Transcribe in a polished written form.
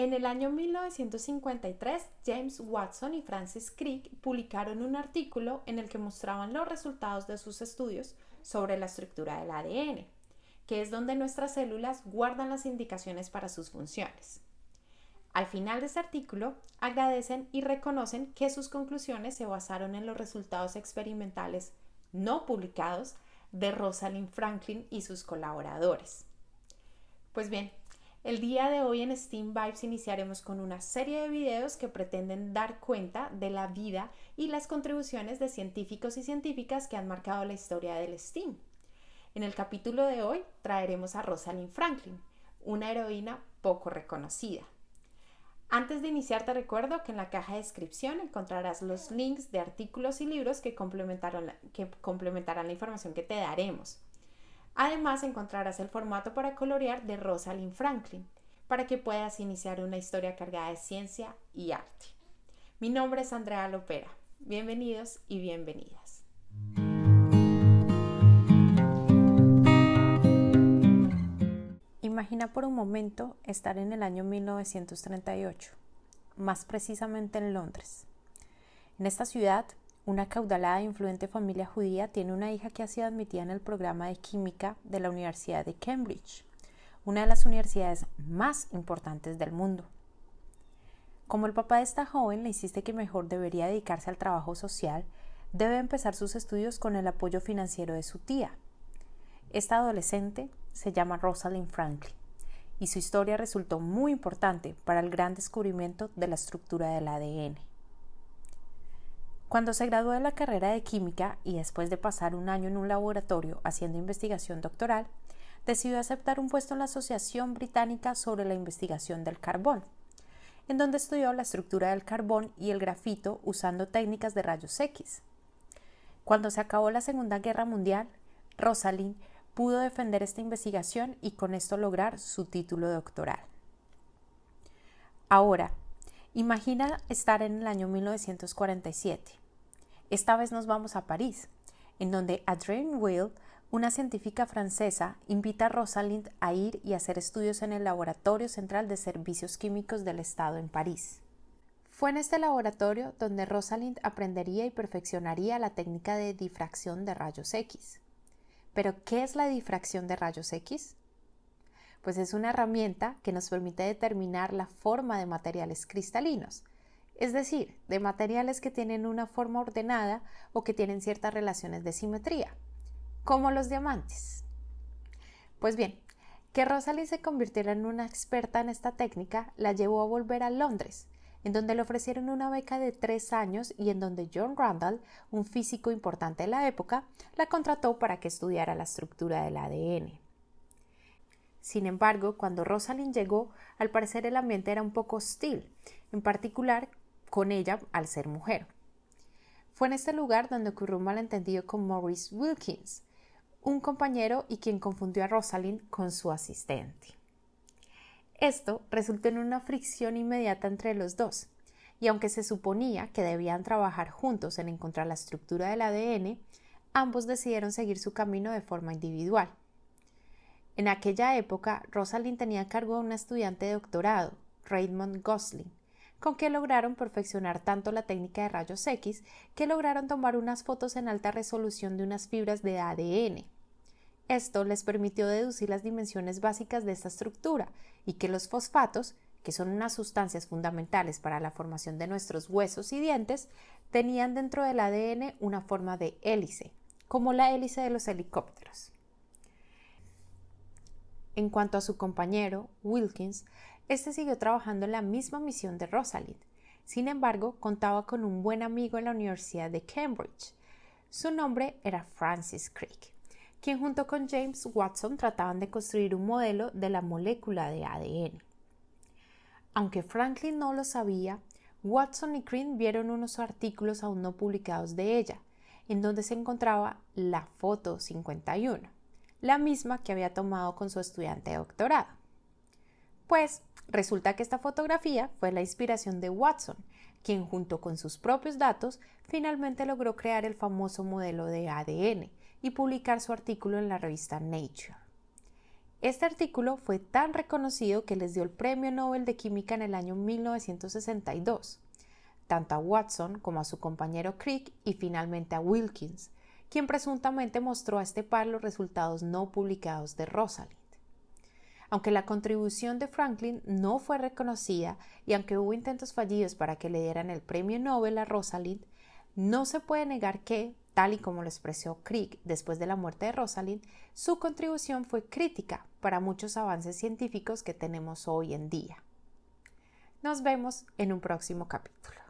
En el año 1953, James Watson y Francis Crick publicaron un artículo en el que mostraban los resultados de sus estudios sobre la estructura del ADN, que es donde nuestras células guardan las indicaciones para sus funciones. Al final de este artículo, agradecen y reconocen que sus conclusiones se basaron en los resultados experimentales no publicados de Rosalind Franklin y sus colaboradores. Pues bien, el día de hoy en STEAM Vibes iniciaremos con una serie de videos que pretenden dar cuenta de la vida y las contribuciones de científicos y científicas que han marcado la historia del STEAM. En el capítulo de hoy traeremos a Rosalind Franklin, una heroína poco reconocida. Antes de iniciar te recuerdo que en la caja de descripción encontrarás los links de artículos y libros que complementarán la información que te daremos. Además encontrarás el formato para colorear de Rosalind Franklin para que puedas iniciar una historia cargada de ciencia y arte. Mi nombre es Andrea Lopera. Bienvenidos y bienvenidas. Imagina por un momento estar en el año 1938, más precisamente en Londres. En esta ciudad, una acaudalada e influyente familia judía tiene una hija que ha sido admitida en el programa de química de la Universidad de Cambridge, una de las universidades más importantes del mundo. Como el papá de esta joven le insiste que mejor debería dedicarse al trabajo social, debe empezar sus estudios con el apoyo financiero de su tía. Esta adolescente se llama Rosalind Franklin y su historia resultó muy importante para el gran descubrimiento de la estructura del ADN. Cuando se graduó de la carrera de química y después de pasar un año en un laboratorio haciendo investigación doctoral, decidió aceptar un puesto en la Asociación Británica sobre la Investigación del Carbón, en donde estudió la estructura del carbón y el grafito usando técnicas de rayos X. Cuando se acabó la Segunda Guerra Mundial, Rosalind pudo defender esta investigación y con esto lograr su título doctoral. Ahora, imagina estar en el año 1947. Esta vez nos vamos a París, en donde Adrienne Weil, una científica francesa, invita a Rosalind a ir y hacer estudios en el Laboratorio Central de Servicios Químicos del Estado en París. Fue en este laboratorio donde Rosalind aprendería y perfeccionaría la técnica de difracción de rayos X. ¿Pero qué es la difracción de rayos X? Pues es una herramienta que nos permite determinar la forma de materiales cristalinos, es decir, de materiales que tienen una forma ordenada o que tienen ciertas relaciones de simetría, como los diamantes. Pues bien, que Rosalind se convirtiera en una experta en esta técnica la llevó a volver a Londres, en donde le ofrecieron una beca de 3 años y en donde John Randall, un físico importante de la época, la contrató para que estudiara la estructura del ADN. Sin embargo, cuando Rosalind llegó, al parecer el ambiente era un poco hostil, en particular con ella al ser mujer. Fue en este lugar donde ocurrió un malentendido con Maurice Wilkins, un compañero y quien confundió a Rosalind con su asistente. Esto resultó en una fricción inmediata entre los dos, y aunque se suponía que debían trabajar juntos en encontrar la estructura del ADN, ambos decidieron seguir su camino de forma individual. En aquella época, Rosalind tenía a cargo a una estudiante de doctorado, Raymond Gosling, con quien lograron perfeccionar tanto la técnica de rayos X que lograron tomar unas fotos en alta resolución de unas fibras de ADN. Esto les permitió deducir las dimensiones básicas de esta estructura y que los fosfatos, que son unas sustancias fundamentales para la formación de nuestros huesos y dientes, tenían dentro del ADN una forma de hélice, como la hélice de los helicópteros. En cuanto a su compañero, Wilkins, este siguió trabajando en la misma misión de Rosalind. Sin embargo, contaba con un buen amigo en la Universidad de Cambridge. Su nombre era Francis Crick, quien junto con James Watson trataban de construir un modelo de la molécula de ADN. Aunque Franklin no lo sabía, Watson y Crick vieron unos artículos aún no publicados de ella, en donde se encontraba la foto 51, la misma que había tomado con su estudiante de doctorado. Pues resulta que esta fotografía fue la inspiración de Watson, quien junto con sus propios datos finalmente logró crear el famoso modelo de ADN y publicar su artículo en la revista Nature. Este artículo fue tan reconocido que les dio el Premio Nobel de Química en el año 1962, tanto a Watson como a su compañero Crick y finalmente a Wilkins, quien presuntamente mostró a este par los resultados no publicados de Rosalind. Aunque la contribución de Franklin no fue reconocida y aunque hubo intentos fallidos para que le dieran el Premio Nobel a Rosalind, no se puede negar que, tal y como lo expresó Crick después de la muerte de Rosalind, su contribución fue crítica para muchos avances científicos que tenemos hoy en día. Nos vemos en un próximo capítulo.